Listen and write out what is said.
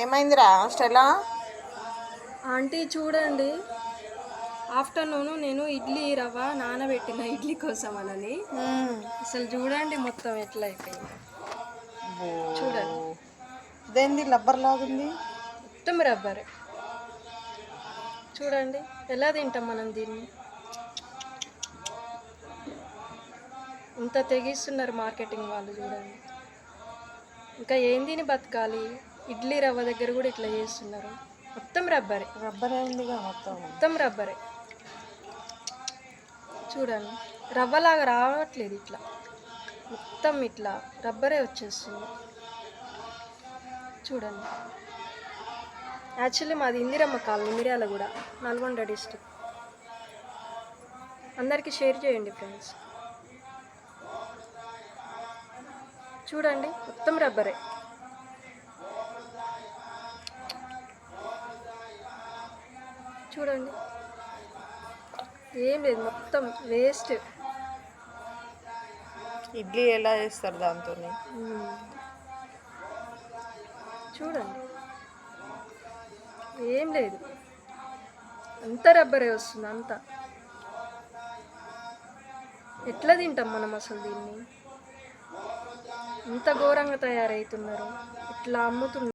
ఏమైందిరా Stella? Aunty చూడండి, afternoon నేను ఇడ్లీ రవ్వ నానబెట్టిన ఇడ్లీ కోసం అనని అసలు చూడండి మొత్తం ఎట్లా అయిపోయింది. చూడండి ఇదేంది లబ్బర్ లాగుంది? మొత్తం రబ్బరే. చూడండి ఎలా తింటాం మనం దీన్ని. ఇంత తెగిస్తున్నారు మార్కెటింగ్ వాళ్ళు. చూడండి ఇంకా ఏం తిని బతకాలి. ఇడ్లీ రవ్వ దగ్గర కూడా ఇట్లా చేస్తున్నారు. మొత్తం రబ్బరే. రబ్బరే ఉందిగా మొత్తం. మొత్తం రబ్బరే. చూడండి రవ్వలాగా రావట్లేదు, ఇట్లా మొత్తం ఇట్లా రబ్బరే వచ్చేస్తుంది. చూడండి యాక్చువల్లీ మాది ఇందిరమ్మ కాలనీ, మిర్యాలగూడ, నల్గొండ డిస్ట్రిక్ట్. అందరికీ షేర్ చేయండి ఫ్రెండ్స్. చూడండి మొత్తం రబ్బరే. చూడండి ఏం లేదు, మొత్తం వేస్ట్. ఇడ్లీ ఎలా చేస్తారు దాంతో? చూడండి ఏం లేదు, అంత రబ్బరే వస్తుంది. అంత ఎట్లా తింటాం మనం అసలు దీన్ని? ఇంత ఘోరంగా తయారవుతున్నారు, ఇట్లా అమ్ముతున్నారు.